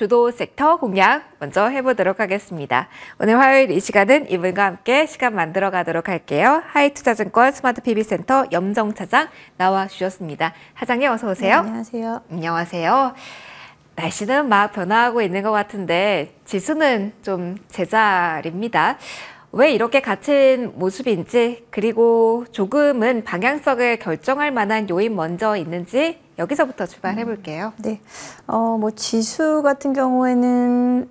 주도 섹터 공략 먼저 해보도록 하겠습니다. 오늘 화요일 이 시간은 이분과 함께 시간 만들어 가도록 할게요. 하이투자증권 스마트 PB센터 염정 차장 나와 주셨습니다. 차장님 어서 오세요. 네, 안녕하세요. 안녕하세요. 날씨는 막 변화하고 있는 것 같은데 지수는 좀 제자리입니다. 왜 이렇게 같은 모습인지, 그리고 조금은 방향성을 결정할 만한 요인 먼저 있는지 여기서부터 출발해 볼게요. 네, 지수 같은 경우에는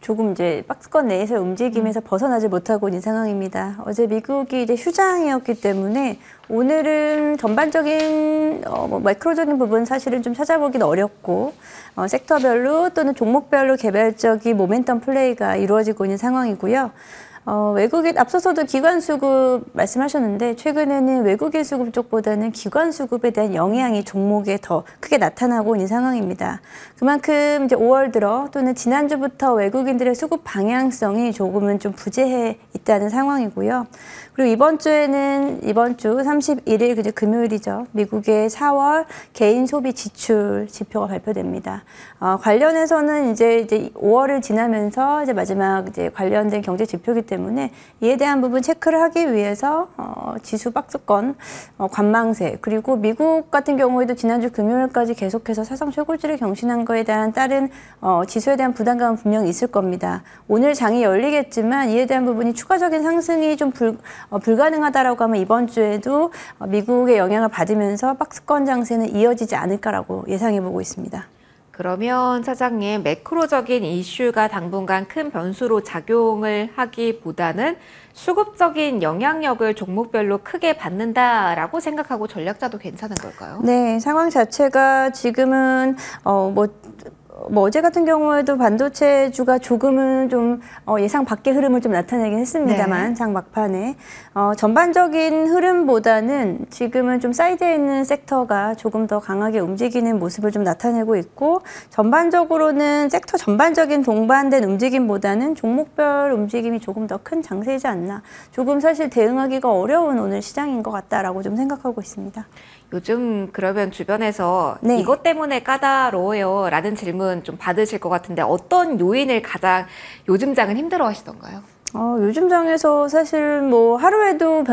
조금 이제 박스권 내에서 움직임에서 벗어나지 못하고 있는 상황입니다. 어제 미국이 이제 휴장이었기 때문에 오늘은 전반적인 매크로적인 부분 사실은 좀 찾아보기는 어렵고 섹터별로 또는 종목별로 개별적인 모멘텀 플레이가 이루어지고 있는 상황이고요. 외국인 앞서서도 기관 수급 말씀하셨는데 최근에는 외국인 수급 쪽보다는 기관 수급에 대한 영향이 종목에 더 크게 나타나고 있는 상황입니다. 그만큼 이제 5월 들어 또는 지난주부터 외국인들의 수급 방향성이 조금은 좀 부재해 있다는 상황이고요. 그리고 이번 주 31일 그제 금요일이죠. 미국의 4월 개인 소비 지출 지표가 발표됩니다. 관련해서는 이제 5월을 지나면서 이제 마지막 이제 관련된 경제 지표이기 때문에 이에 대한 부분 체크를 하기 위해서 지수 박스권 관망세, 그리고 미국 같은 경우에도 지난주 금요일까지 계속해서 사상 최고치를 경신한 거에 대한 다른 지수에 대한 부담감은 분명히 있을 겁니다. 오늘 장이 열리겠지만 이에 대한 부분이 추가적인 상승이 좀 불가능하다라고 하면 이번 주에도 미국의 영향을 받으면서 박스권 장세는 이어지지 않을까라고 예상해 보고 있습니다. 그러면 차장님, 매크로적인 이슈가 당분간 큰 변수로 작용을 하기보다는 수급적인 영향력을 종목별로 크게 받는다라고 생각하고 전략자도 괜찮은 걸까요? 네, 상황 자체가 지금은 어제 같은 경우에도 반도체주가 조금은 좀 예상 밖의 흐름을 좀 나타내긴 했습니다만, 네. 장 막판에 전반적인 흐름보다는 지금은 좀 사이드에 있는 섹터가 조금 더 강하게 움직이는 모습을 좀 나타내고 있고, 전반적으로는 섹터 전반적인 동반된 움직임보다는 종목별 움직임이 조금 더 큰 장세이지 않나, 조금 사실 대응하기가 어려운 오늘 시장인 것 같다라고 좀 생각하고 있습니다. 요즘 그러면 주변에서 네. 이것 때문에 까다로워요 라는 질문 좀 받으실 것 같은데 어떤 요인을 가장 요즘 장은 힘들어 하시던가요? 요즘 장에서 사실 하루에도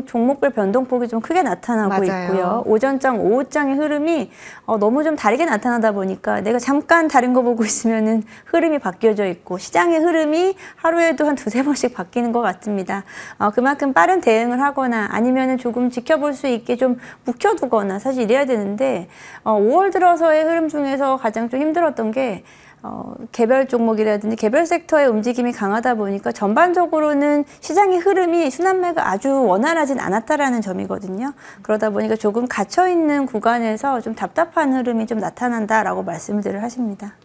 종목별 변동폭이 좀 크게 나타나고 맞아요. 있고요. 오전장, 오후장의 흐름이 너무 좀 다르게 나타나다 보니까 내가 잠깐 다른 거 보고 있으면은 흐름이 바뀌어져 있고, 시장의 흐름이 하루에도 한 두세 번씩 바뀌는 것 같습니다. 그만큼 빠른 대응을 하거나 아니면은 조금 지켜볼 수 있게 좀 묵혀두거나 사실 이래야 되는데, 5월 들어서의 흐름 중에서 가장 좀 힘들었던 게 개별 종목이라든지 개별 섹터의 움직임이 강하다 보니까 전반적으로는 시장의 흐름이 순환매가 아주 원활하진 않았다라는 점이거든요. 그러다 보니까 조금 갇혀있는 구간에서 좀 답답한 흐름이 좀 나타난다라고 말씀들을 하십니다.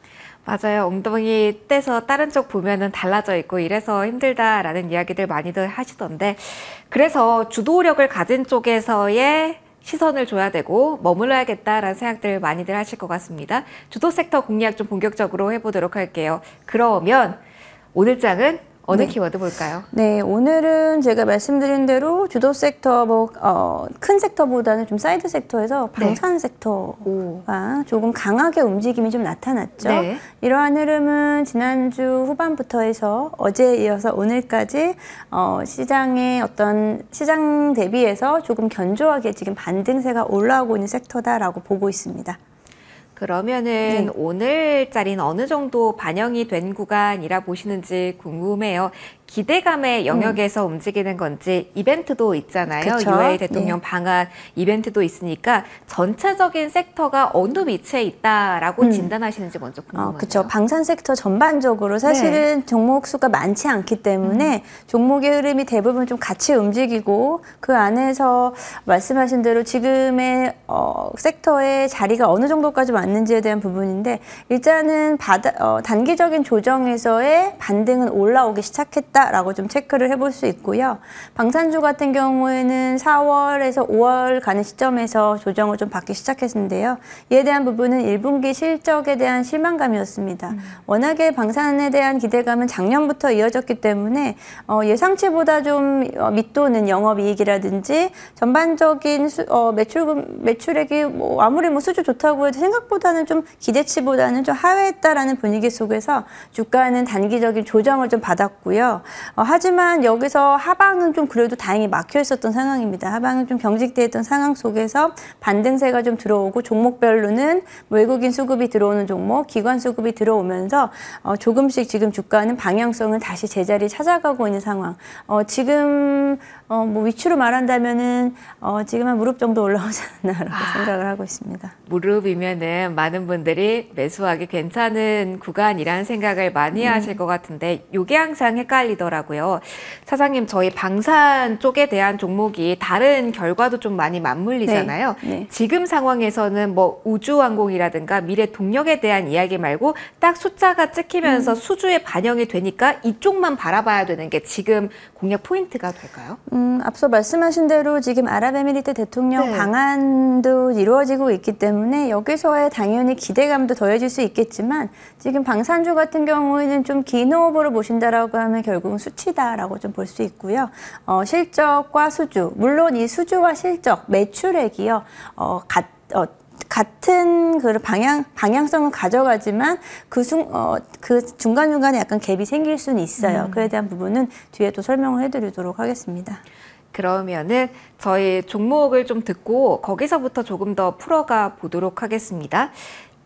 맞아요. 엉덩이 떼서 다른 쪽 보면은 달라져 있고 이래서 힘들다라는 이야기들 많이들 하시던데, 그래서 주도력을 가진 쪽에서의 시선을 줘야 되고 머물러야겠다라는 생각들 많이들 하실 것 같습니다. 주도 섹터 공략 좀 본격적으로 해보도록 할게요. 그러면 오늘 장은 어느 키워드 볼까요? 네, 오늘은 제가 말씀드린 대로 주도 섹터, 큰 섹터보다는 좀 사이드 섹터에서 방산 섹터가 조금 강하게 움직임이 좀 나타났죠. 네. 이러한 흐름은 지난주 후반부터 해서 어제에 이어서 오늘까지 시장의 시장 대비해서 조금 견조하게 지금 반등세가 올라오고 있는 섹터다라고 보고 있습니다. 그러면은 오늘자리는 어느 정도 반영이 된 구간이라 보시는지 궁금해요. 기대감의 영역에서 움직이는 건지, 이벤트도 있잖아요. 유해 대통령 방한 이벤트도 있으니까 전체적인 섹터가 어느 위치에 있다라고 진단하시는지 먼저 궁금해요. 그렇죠. 방산 섹터 전반적으로 사실은 종목 수가 많지 않기 때문에 종목의 흐름이 대부분 좀 같이 움직이고, 그 안에서 말씀하신 대로 지금의 섹터의 자리가 어느 정도까지 왔는지에 대한 부분인데, 일단은 단기적인 조정에서의 반등은 올라오기 시작했다 라고 좀 체크를 해볼 수 있고요. 방산주 같은 경우에는 4월에서 5월 가는 시점에서 조정을 좀 받기 시작했는데요. 이에 대한 부분은 1분기 실적에 대한 실망감이었습니다. 워낙에 방산에 대한 기대감은 작년부터 이어졌기 때문에 예상치보다 좀 밑도는 영업이익이라든지 전반적인 매출액이 아무리 수주 좋다고 해도 생각보다 예상보다는 좀 기대치보다는 좀 하회했다라는 분위기 속에서 주가는 단기적인 조정을 좀 받았고요. 하지만 여기서 하방은 좀 그래도 다행히 막혀 있었던 상황입니다. 하방은 좀 경직돼 있던 상황 속에서 반등세가 좀 들어오고 종목별로는 외국인 수급이 들어오는 종목, 기관 수급이 들어오면서 조금씩 지금 주가는 방향성을 다시 제자리 찾아가고 있는 상황. 지금 뭐 위치로 말한다면은 지금 한 무릎 정도 올라오지 않나라고 생각을 하고 있습니다. 무릎이면은 많은 분들이 매수하기 괜찮은 구간이라는 생각을 많이 하실 것 같은데 이게 항상 헷갈리더라고요. 사장님, 저희 방산 쪽에 대한 종목이 다른 결과도 좀 많이 맞물리잖아요. 네. 지금 상황에서는 뭐 우주항공이라든가 미래동력에 대한 이야기 말고 딱 숫자가 찍히면서 수주에 반영이 되니까 이쪽만 바라봐야 되는 게 지금 공략 포인트가 될까요? 앞서 말씀하신 대로 지금 아랍에미리트 대통령 네. 방한도 이루어지고 있기 때문에 여기서의 당연히 기대감도 더해질 수 있겠지만 지금 방산주 같은 경우에는 좀 긴 호흡으로 보신다라고 하면 결국은 수치다라고 좀 볼 수 있고요. 실적과 수주, 물론 이 수주와 실적, 매출액이요. 같은 그 방향성을 가져가지만 그 중간중간에 약간 갭이 생길 수는 있어요. 그에 대한 부분은 뒤에 또 설명을 해드리도록 하겠습니다. 그러면은 저희 종목을 좀 듣고 거기서부터 조금 더 풀어가 보도록 하겠습니다.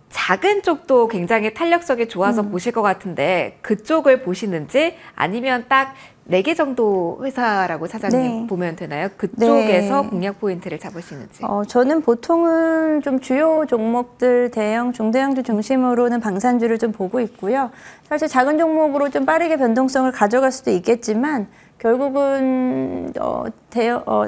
작은 쪽도 굉장히 탄력성이 좋아서 보실 것 같은데 그쪽을 보시는지 아니면 딱 4개 정도 회사라고 사장님 네. 보면 되나요? 그쪽에서 네. 공략 포인트를 잡으시는지. 저는 보통은 좀 주요 종목들 대형, 중대형주 중심으로는 방산주를 좀 보고 있고요. 사실 작은 종목으로 좀 빠르게 변동성을 가져갈 수도 있겠지만 결국은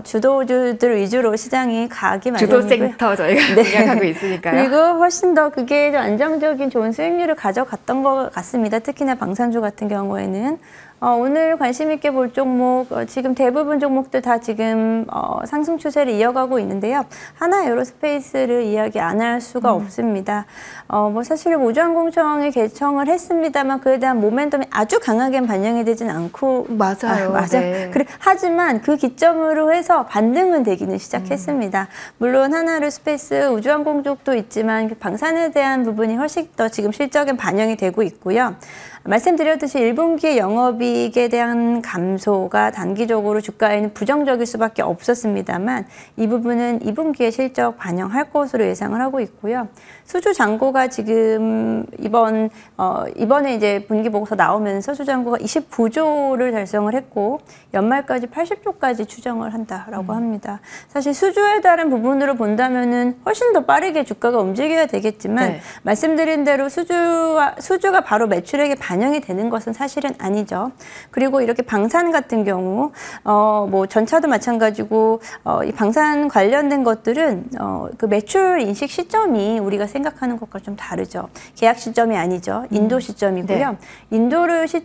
주도주들 위주로 시장이 가기 마련이고요. 주도센터 저희가 네. 공략하고 있으니까요. 그리고 훨씬 더 그게 좀 안정적인 좋은 수익률을 가져갔던 것 같습니다. 특히나 방산주 같은 경우에는. 오늘 관심 있게 볼 종목, 지금 대부분 종목들 다 지금 상승 추세를 이어가고 있는데요. 하나 에어로스페이스를 이야기 안 할 수가 없습니다. 뭐 사실 우주항공청이 개청을 했습니다만 그에 대한 모멘텀이 아주 강하게 반영이 되진 않고 맞아요. 맞아요. 네. 하지만 그 기점으로 해서 반등은 되기는 시작했습니다. 물론 하나 에어로스페이스 우주항공 쪽도 있지만 방산에 대한 부분이 훨씬 더 지금 실적에 반영이 되고 있고요. 말씀드렸듯이 1분기의 영업이익에 대한 감소가 단기적으로 주가에는 부정적일 수밖에 없었습니다만 이 부분은 2분기에 실적 반영할 것으로 예상을 하고 있고요. 수주 잔고가 지금 이번에 이제 분기 보고서 나오면서 수주 잔고가 29조를 달성을 했고 연말까지 80조까지 추정을 한다라고 합니다. 사실 수주에 따른 부분으로 본다면은 훨씬 더 빠르게 주가가 움직여야 되겠지만 네. 말씀드린 대로 수주가 바로 매출액에 반영이 되는 것은 사실은 아니죠. 그리고 이렇게 방산 같은 경우 뭐 전차도 마찬가지고 이 방산 관련된 것들은 그 매출 인식 시점이 우리가 생각하는 것과 좀 다르죠. 계약 시점이 아니죠. 인도 시점이고요. 네.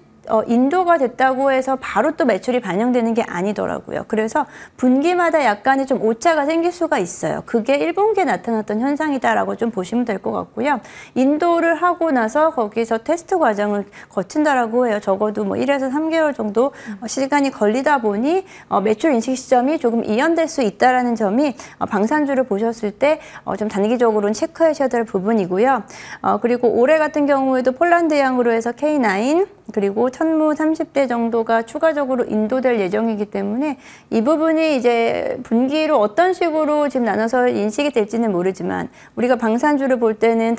인도가 됐다고 해서 바로 또 매출이 반영되는 게 아니더라고요. 그래서 분기마다 약간의 좀 오차가 생길 수가 있어요. 그게 1분기에 나타났던 현상이다라고 좀 보시면 될 것 같고요. 인도를 하고 나서 거기서 테스트 과정을 거친다라고 해요. 적어도 뭐 1에서 3개월 정도 시간이 걸리다 보니 매출 인식 시점이 조금 이연될 수 있다라는 점이 방산주를 보셨을 때 좀 단기적으로는 체크하셔야 될 부분이고요. 그리고 올해 같은 경우에도 폴란드양으로 해서 K9 그리고 천무 30대 정도가 추가적으로 인도될 예정이기 때문에 이 부분이 이제 분기로 어떤 식으로 지금 나눠서 인식이 될지는 모르지만 우리가 방산주를 볼 때는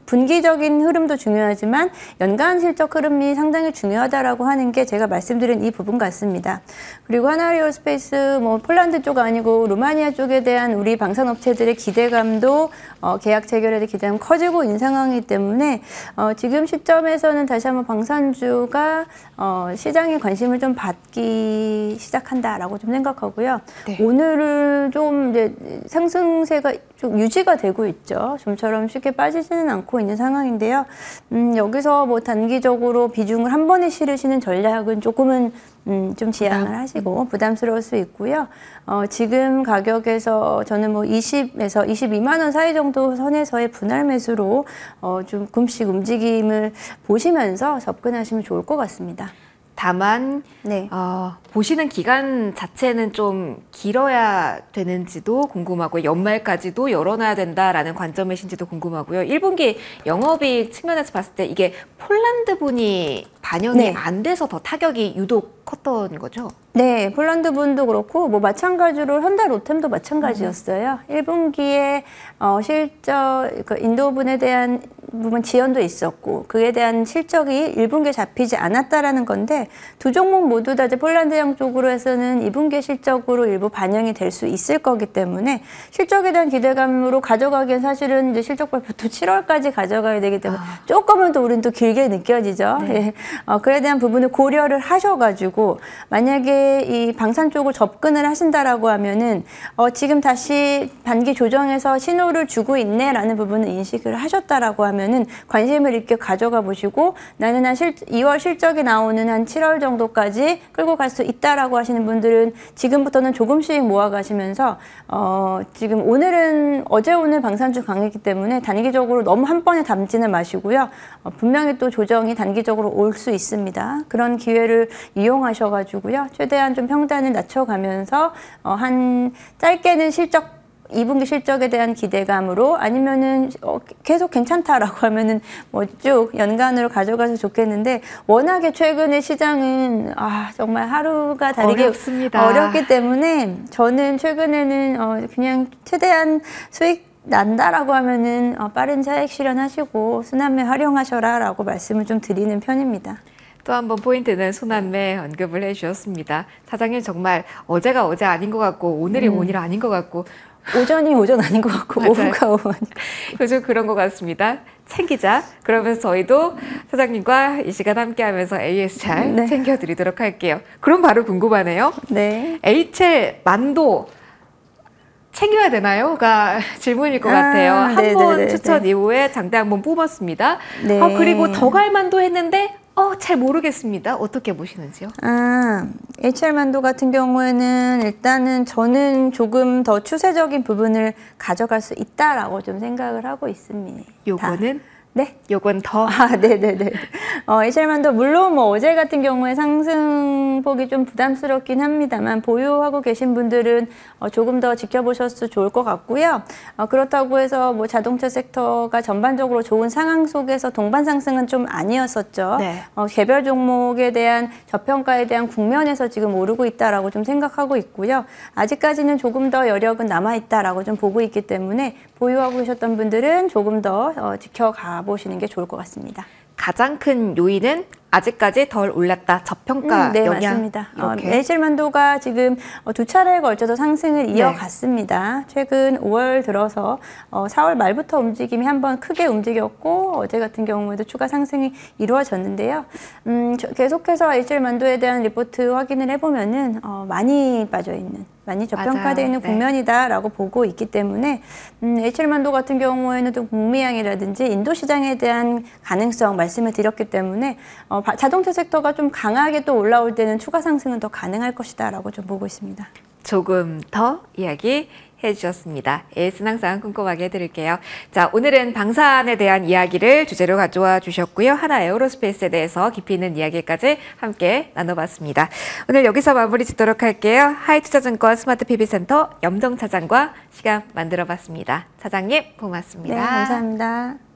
분기적인 흐름도 중요하지만 연간 실적 흐름이 상당히 중요하다라고 하는 게 제가 말씀드린 이 부분 같습니다. 그리고 하나에어로스페이스 뭐 폴란드 쪽 아니고 루마니아 쪽에 대한 우리 방산업체들의 기대감도 계약 체결에 대한 기대감 커지고 있는 상황이기 때문에 지금 시점에서는 다시 한번 방산주가 시장의 관심을 좀 받기 시작한다라고 좀 생각하고요. 네. 오늘은 좀 이제 상승세가 좀 유지가 되고 있죠. 좀처럼 쉽게 빠지지는 않고 있는 상황인데요. 여기서 뭐 단기적으로 비중을 한 번에 실으시는 전략은 조금은 좀 지양을 하시고 부담스러울 수 있고요. 지금 가격에서 저는 뭐 20에서 22만 원 사이 정도 선에서의 분할 매수로 조금씩 움직임을 보시면서 접근하시면 좋을 것 같습니다. 다만 네. 보시는 기간 자체는 좀 길어야 되는지도 궁금하고 연말까지도 열어놔야 된다라는 관점이신지도 궁금하고요. 1분기 영업이익 측면에서 봤을 때 이게 폴란드 분이 반영이 네. 안 돼서 더 타격이 유독 컸던 거죠? 네, 폴란드 분도 그렇고 뭐 마찬가지로 현대 로템도 마찬가지였어요. 1분기에 실적 그 인도 분에 대한 부분 지연도 있었고 그에 대한 실적이 1분기에 잡히지 않았다라는 건데 두 종목 모두 다 이제 폴란드형 쪽으로 해서는 2분기 실적으로 일부 반영이 될 수 있을 거기 때문에 실적에 대한 기대감으로 가져가기엔 사실은 이제 실적 발표도 7월까지 가져가야 되기 때문에 조금은 또 우리는 또 길게 느껴지죠. 네. 예. 그에 대한 부분을 고려를 하셔가지고 만약에 이 방산 쪽을 접근을 하신다라고 하면은 지금 다시 반기 조정해서 신호를 주고 있네라는 부분을 인식을 하셨다라고 하면은 관심을 있게 가져가 보시고 나는 한 2월 실적이 나오는 한 7월 정도까지 끌고 갈 수 있다라고 하시는 분들은 지금부터는 조금씩 모아가시면서 지금 오늘은 어제 오늘 방산주 강했기 때문에 단기적으로 너무 한 번에 담지는 마시고요. 분명히 또 조정이 단기적으로 올 수 있습니다. 그런 기회를 이용하셔가지고요. 최대한 좀 평단을 낮춰가면서 한 짧게는 2분기 실적에 대한 기대감으로 아니면은 계속 괜찮다라고 하면은 뭐 쭉 연간으로 가져가서 좋겠는데 워낙에 최근에 시장은 정말 하루가 다르게 어렵습니다. 어렵기 때문에 저는 최근에는 그냥 최대한 수익 난다라고 하면은 빠른 차익 실현하시고 순환매 활용하셔라라고 말씀을 좀 드리는 편입니다. 또 한 번 포인트는 순환매 언급을 해주셨습니다. 사장님 정말 어제가 어제 아닌 것 같고 오늘이 오늘 아닌 것 같고 오전이 오전 아닌 것 같고 맞아요. 오후가 오후 아닌 요즘 그런 것 같습니다. 챙기자. 그러면서 저희도 사장님과 이 시간 함께하면서 AS 잘 네. 챙겨드리도록 할게요. 그럼 바로 궁금하네요. 네. HL 만도 챙겨야 되나요?가 질문일 것 같아요. 한 번 네네네네. 추천 이후에 장대 한번 뽑았습니다. 네. 그리고 더 갈만도 했는데 잘 모르겠습니다. 어떻게 보시는지요? HL만도 같은 경우에는 일단은 저는 조금 더 추세적인 부분을 가져갈 수 있다라고 좀 생각을 하고 있습니다. 요거는? 네. 요건 더? 네네네. HL만도 물론 뭐 어제 같은 경우에 상승폭이 좀 부담스럽긴 합니다만 보유하고 계신 분들은 조금 더 지켜보셔도 좋을 것 같고요. 그렇다고 해서 뭐 자동차 섹터가 전반적으로 좋은 상황 속에서 동반 상승은 좀 아니었었죠. 네. 개별 종목에 대한 저평가에 대한 국면에서 지금 오르고 있다라고 좀 생각하고 있고요. 아직까지는 조금 더 여력은 남아 있다라고 좀 보고 있기 때문에 보유하고 계셨던 분들은 조금 더 지켜가 보시는 게 좋을 것 같습니다. 가장 큰 요인은 아직까지 덜 올랐다. 저평가 네, 영향. 맞습니다. 이렇게. HL만도가 지금 두 차례에 걸쳐서 상승을 이어갔습니다. 최근 5월 들어서 4월 말부터 움직임이 한번 크게 움직였고 어제 같은 경우에도 추가 상승이 이루어졌는데요. 계속해서 HL만도에 대한 리포트 확인을 해보면은 많이 빠져있는 많이 저평가되어 있는 네. 국면이다라고 보고 있기 때문에 HL만도 같은 경우에는 좀 북미향이라든지 인도 시장에 대한 가능성 말씀을 드렸기 때문에 자동차 섹터가 좀 강하게 또 올라올 때는 추가 상승은 더 가능할 것이다라고 좀 보고 있습니다. 조금 더 이야기 해주셨습니다. AS는 항상 꼼꼼하게 해드릴게요. 자, 오늘은 방산에 대한 이야기를 주제로 가져와 주셨고요. 하나 에어로스페이스에 대해서 깊이 있는 이야기까지 함께 나눠봤습니다. 오늘 여기서 마무리 짓도록 할게요. 하이투자증권 스마트 PB센터 염정 차장과 시간 만들어봤습니다. 차장님 고맙습니다. 네, 감사합니다.